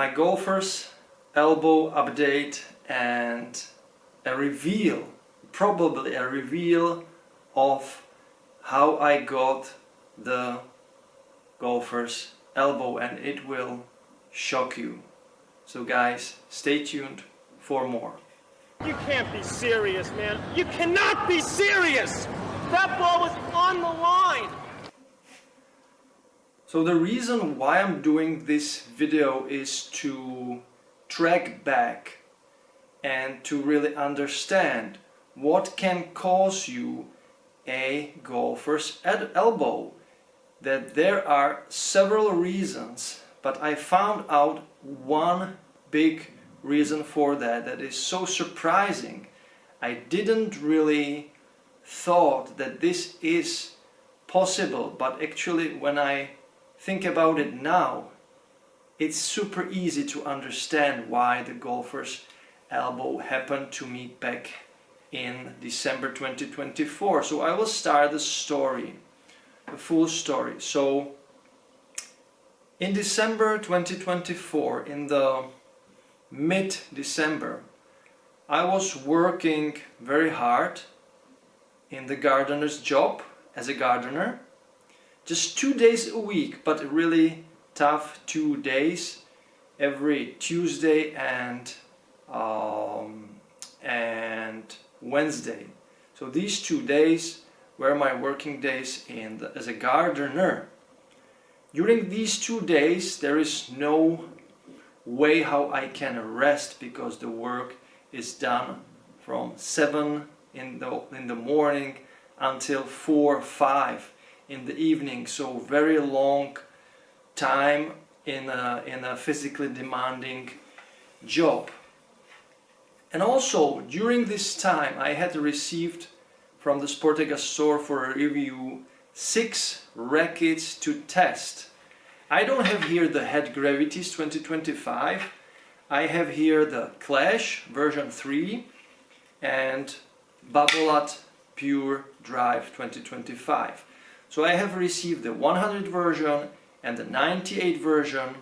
my golfer's elbow update and a reveal, probably a reveal of how I got the golfer's elbow, and it will shock you. So guys, stay tuned for more. You can't be serious, man. You cannot be serious! That ball was on the line! So the reason why I'm doing this video is to track back and to really understand what can cause you a golfer's elbow. That there are several reasons, but I found out one big reason for that is so surprising. I didn't really thought that this is possible, but actually when I think about it now, it's super easy to understand why the golfer's elbow happened to me back in December 2024. So I will start the story, the full story. So in December 2024, in the mid-December, I was working very hard in the gardener's job as a gardener, just 2 days a week, but really tough 2 days, every Tuesday and Wednesday. So these 2 days were my working days as a gardener. During these 2 days there is no way how I can rest, because the work is done from 7 in the morning until 4 or 5 in the evening. So very long time in a physically demanding job. And also during this time I had received from the Sportega store for a review 6 rackets to test. I don't have here the Head Gravities 2025. I have here the Clash version 3 and Babolat Pure Drive 2025. So I have received the 100 version and the 98 version,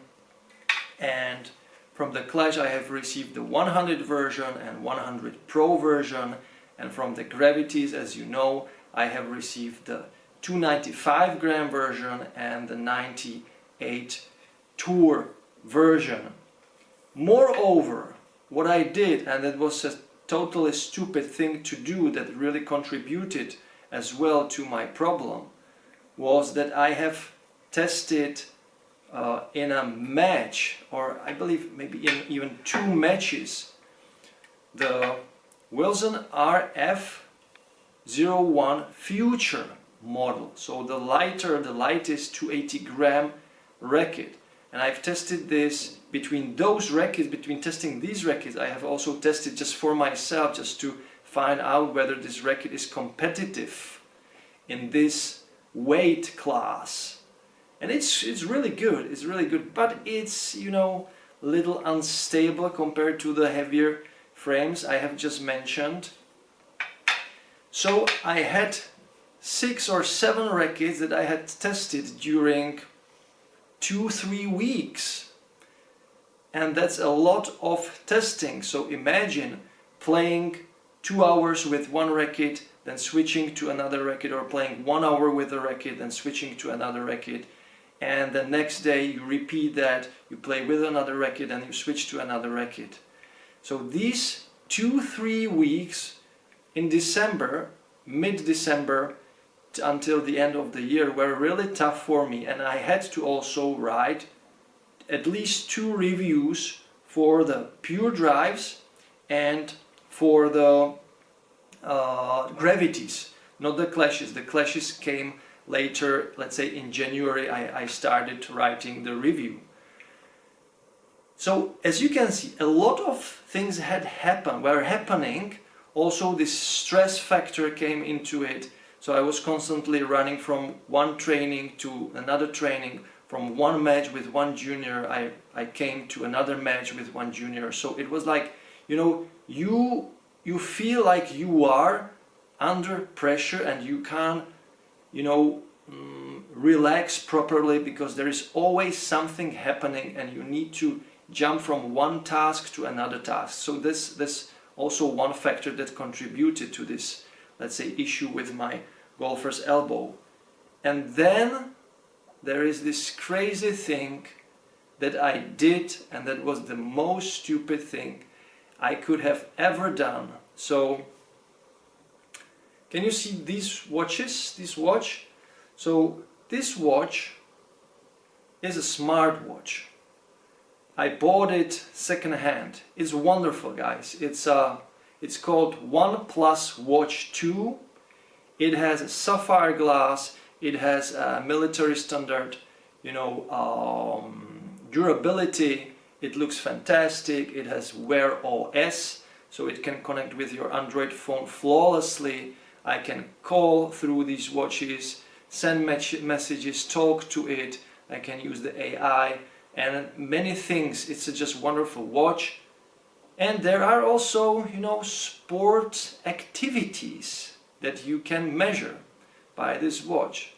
and from the Clash I have received the 100 version and 100 Pro version, and from the Gravities, as you know, I have received the 295 gram version and the 98 Tour version. Moreover, what I did, and it was a totally stupid thing to do that really contributed as well to my problem, was that I have tested in a match, or I believe maybe in even 2 matches, the Wilson RF01 Future model, so the lightest 280 gram racket. And I've tested this between those rackets, between testing these rackets, I have also tested just for myself, just to find out whether this racket is competitive in this weight class. And it's really good, but it's, you know, little unstable compared to the heavier frames I have just mentioned. So I had 6 or 7 rackets that I had tested during 2-3 weeks, and that's a lot of testing. So imagine playing 2 hours with one racket, then switching to another racket, or playing 1 hour with a racket, then switching to another racket, and the next day you repeat that, you play with another racket and you switch to another racket. So these 2-3 weeks in December, mid-December until the end of the year, were really tough for me, and I had to also write at least 2 reviews for the Pure Drives and for the Gravities, not the Clashes. The Clashes came later, let's say in January I started writing the review. So as you can see, a lot of things were happening. Also this stress factor came into it. So I was constantly running from one training to another training, from one match with one junior I came to another match with one junior. So it was like, you know, you feel like you are under pressure and you can't, you know, relax properly, because there is always something happening and you need to jump from one task to another task. So this also one factor that contributed to this, let's say, issue with my golfer's elbow. And then there is this crazy thing that I did, and that was the most stupid thing I could have ever done. So can you see these watches, this watch? So this watch is a smartwatch. I bought it second-hand. It's wonderful, guys. It's called OnePlus Watch 2. It has a sapphire glass. It has a military standard, durability. It looks fantastic. It has Wear OS, so it can connect with your Android phone flawlessly. I can call through these watches, send messages, talk to it. I can use the AI and many things. It's a just wonderful watch. And there are also, sport activities that you can measure by this watch.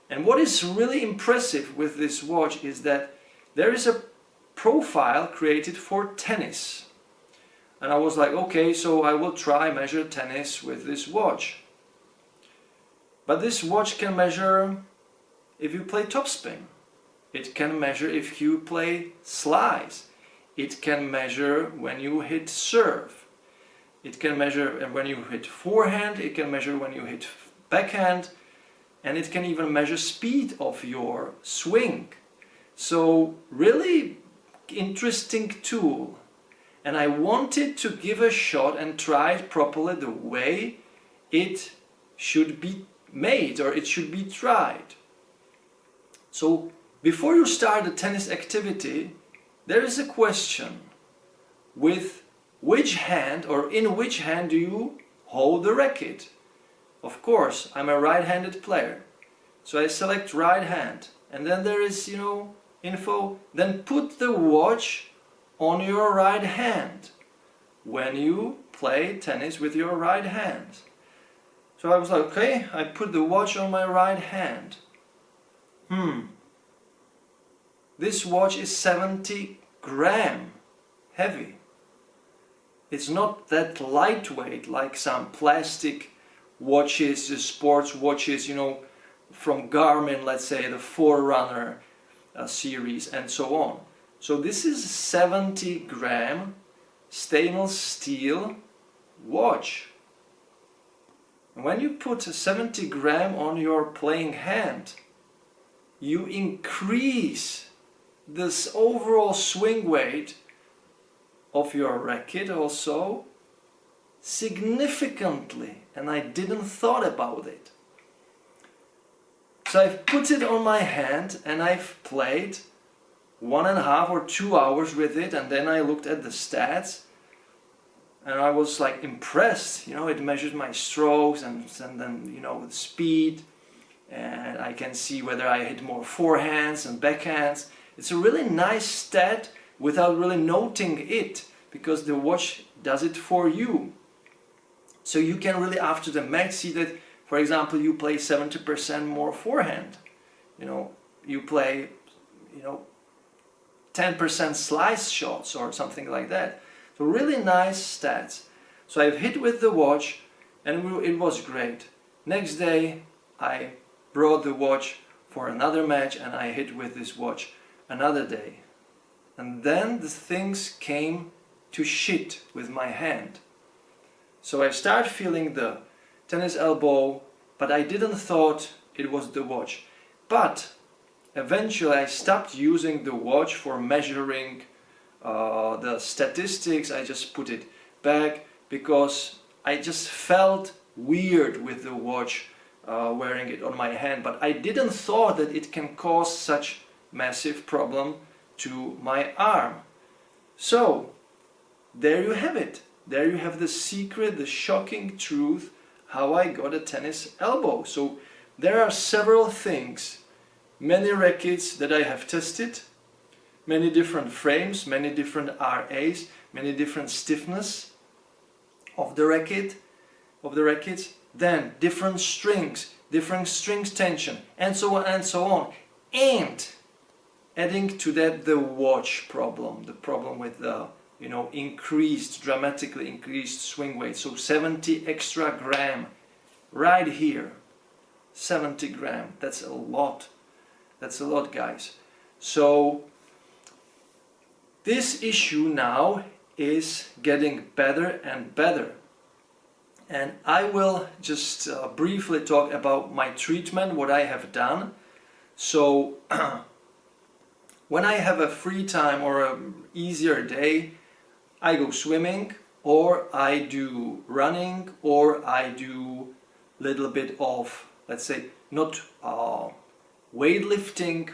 And what is really impressive with this watch is that there is a profile created for tennis. And I was like, okay, so I will try measure tennis with this watch. But this watch can measure if you play topspin. It can measure if you play slice. It can measure when you hit serve. It can measure when you hit forehand. It can measure when you hit backhand. And it can even measure speed of your swing. So really interesting tool. And I wanted to give a shot and try it properly the way it should be made, or it should be tried. So before you start a tennis activity, there is a question: with which hand, or in which hand do you hold the racket? Of course, I'm a right-handed player, so I select right hand, and then there is, info. Then put the watch on your right hand when you play tennis with your right hand. So I was like, okay, I put the watch on my right hand. This watch is 70 gram heavy. It's not that lightweight like some plastic watches, the sports watches, from Garmin, let's say the Forerunner series and so on. So this is 70 gram stainless steel watch. And when you put 70 gram on your playing hand, you increase this overall swing weight of your racket also significantly, and I didn't thought about it. So I've put it on my hand and I've played 1.5 or 2 hours with it, and then I looked at the stats and I was like impressed. It measured my strokes and then the speed, and I can see whether I hit more forehands and backhands. It's a really nice stat without really noting it, because the watch does it for you. So you can really after the match see that, for example, you play 70% more forehand. You play 10% slice shots or something like that. So really nice stats. So I've hit with the watch and it was great. Next day I brought the watch for another match and I hit with this watch another day. And then the things came to shit with my hand. So I started feeling the tennis elbow, but I didn't thought it was the watch. But eventually I stopped using the watch for measuring the statistics. I just put it back because I just felt weird with the watch wearing it on my hand. But I didn't thought that it can cause such massive problem to my arm. So there you have it. There you have the secret, the shocking truth how I got a tennis elbow. So there are several things, many rackets that I have tested, many different frames, many different RAs, many different stiffness of the rackets, then different strings tension, and so on and so on. And adding to that the watch problem, the problem with the dramatically increased swing weight. So 70 extra gram right here, 70 gram, that's a lot, guys. So this issue now is getting better and better, and I will just briefly talk about my treatment, what I have done. So when I have a free time or an easier day, I go swimming, or I do running, or I do a little bit of, let's say, not weightlifting,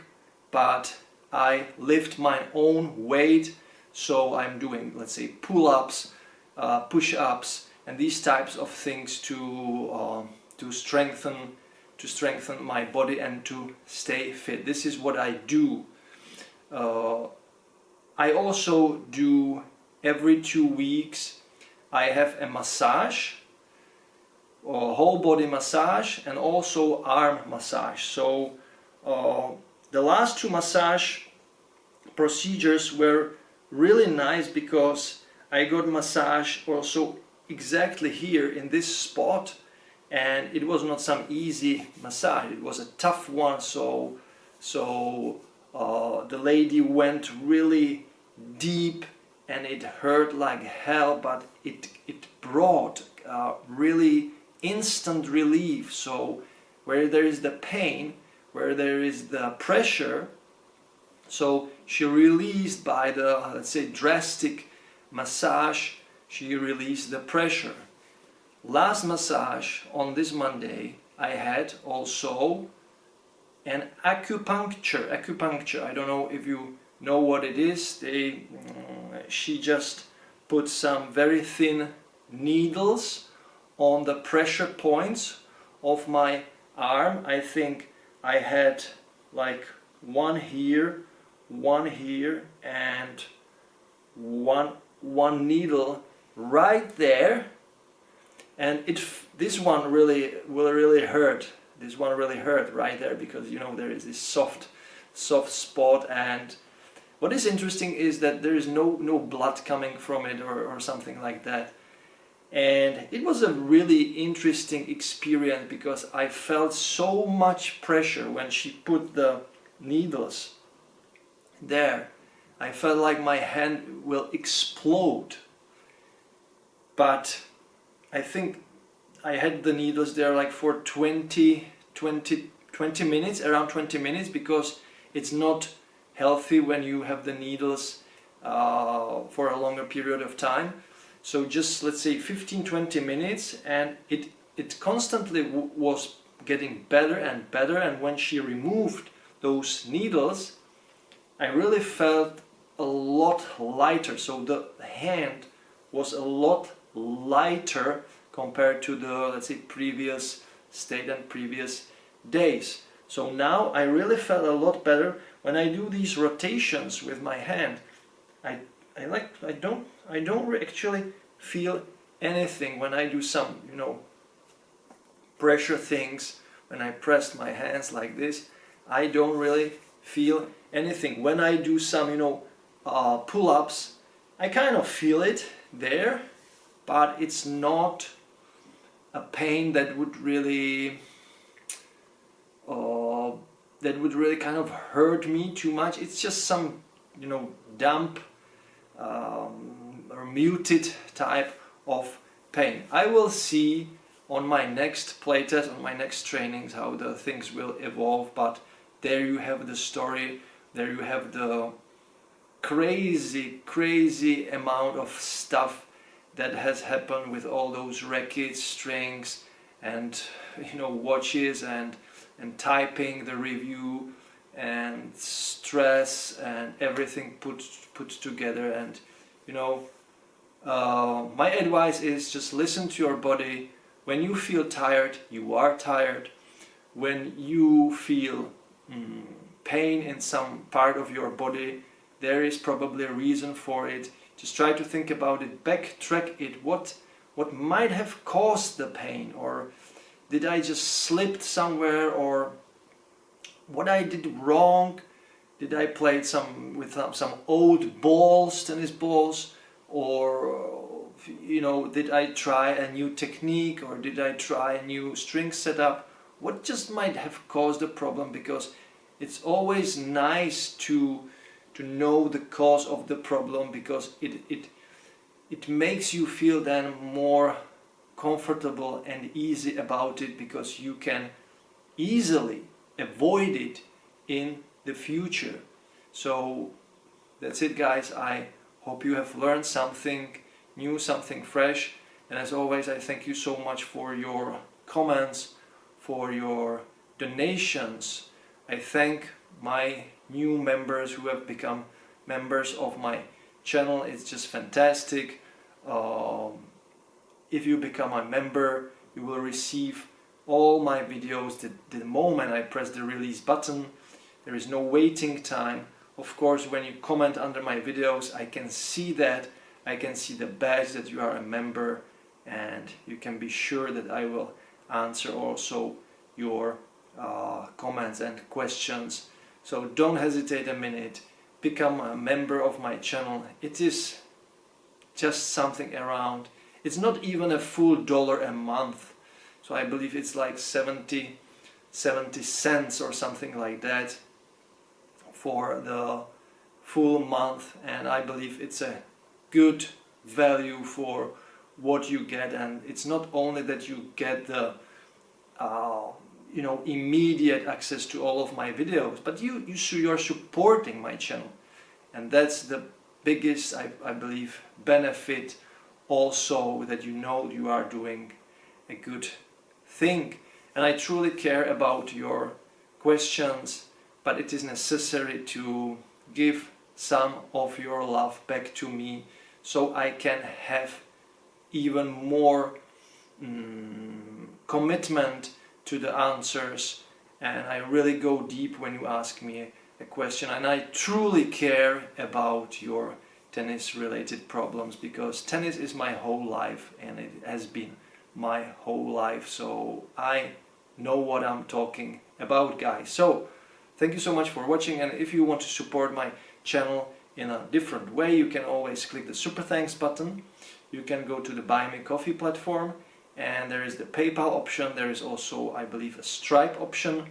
but I lift my own weight. So I'm doing, let's say, pull-ups, push-ups, and these types of things to strengthen my body and to stay fit. This is what I do. I also do every 2 weeks. I have a massage, a whole body massage, and also arm massage. So the last 2 massage procedures were really nice because I got massage also exactly here in this spot, and it was not some easy massage, it was a tough one. So the lady went really deep and it hurt like hell, but it brought really instant relief. So where there is the pain, where there is the pressure, so she released by the, let's say, drastic massage, she released the pressure. Last massage on this Monday, I had also an acupuncture. I don't know if you know what it is. She just put some very thin needles on the pressure points of my arm. I think I had like one here, and one needle right there, and this one will really hurt. This one really hurt right there, because there is this soft spot. And what is interesting is that there is no blood coming from it or something like that. And it was a really interesting experience because I felt so much pressure when she put the needles there. I felt like my hand will explode. But I think I had the needles there like for 20 minutes, around 20 minutes, because it's not healthy when you have the needles for a longer period of time. So just, let's say, 15-20 minutes, and it constantly was getting better and better. And when she removed those needles, I really felt a lot lighter. So the hand was a lot lighter compared to the, let's say, previous state and previous days. So now I really felt a lot better when I do these rotations with my hand. I don't actually feel anything when I do some pressure things. When I press my hands like this, I don't really feel anything. When I do some pull-ups, I kind of feel it there, but it's not a pain that would really kind of hurt me too much. It's just some damp or muted type of pain. I will see on my next playtest, on my next trainings, how the things will evolve. But there you have the story. There you have the crazy amount of stuff that has happened with all those rackets, strings, and watches, and typing the review, and stress, and everything put together. And my advice is just listen to your body. When you feel tired, you are tired. When you feel pain in some part of your body, there is probably a reason for it. Just try to think about it, backtrack it. What might have caused the pain, or did I just slip somewhere, or what I did wrong? did I play with some old balls, tennis balls, or did I try a new technique, or did I try a new string setup? What just might have caused the problem? Because it's always nice to know the cause of the problem, because it makes you feel then more comfortable and easy about it, because you can easily avoid it in the future. So that's it, guys. I hope you have learned something new, something fresh, and as always, I thank you so much for your comments, for your donations. I thank my new members who have become members of my channel. It's just fantastic. If you become a member, you will receive all my videos the moment I press the release button. There is no waiting time. Of course, when you comment under my videos, I can see that. I can see the badge that you are a member, and you can be sure that I will answer also your comments and questions. So don't hesitate a minute. Become a member of my channel. It is just something around, it's not even a full $1 a month. So I believe it's like 70 cents or something like that for the full month, and I believe it's a good value for what you get. And it's not only that you get the immediate access to all of my videos, but you are supporting my channel, and that's the biggest, I believe, benefit also, that you are doing a good thing. And I truly care about your questions, but it is necessary to give some of your love back to me, so I can have even more commitment to the answers, and I really go deep when you ask me a question, and I truly care about your tennis related problems, because tennis is my whole life, and it has been my whole life, so I know what I'm talking about, guys. So thank you so much for watching, and if you want to support my channel in a different way, you can always click the super thanks button. You can go to the Buy Me Coffee platform, and there is the PayPal option. There is also, I believe, a Stripe option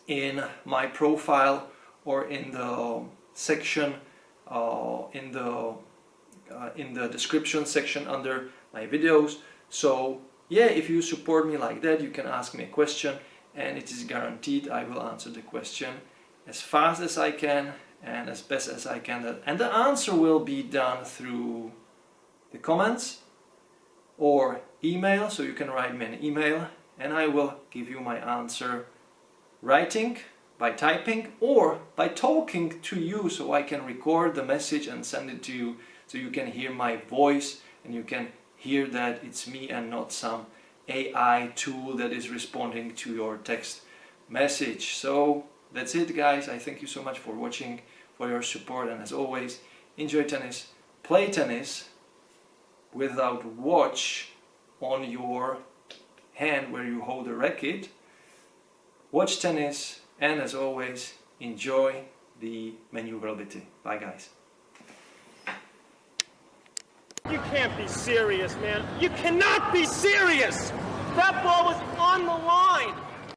in my profile, or in the section in the description section under my videos. So yeah, if you support me like that, you can ask me a question, and it is guaranteed I will answer the question as fast as I can and as best as I can, and the answer will be done through the comments or email. So you can write me an email, and I will give you my answer writing, by typing, or by talking to you, so I can record the message and send it to you, so you can hear my voice and you can hear that it's me and not some AI tool that is responding to your text message. So that's it, guys. I thank you so much for watching, for your support, and as always, enjoy tennis, play tennis without watch on your hand where you hold a racket, watch tennis, and as always, enjoy the manooovrlbity. Bye, guys. You can't be serious, man. You cannot be serious. That ball was on the line.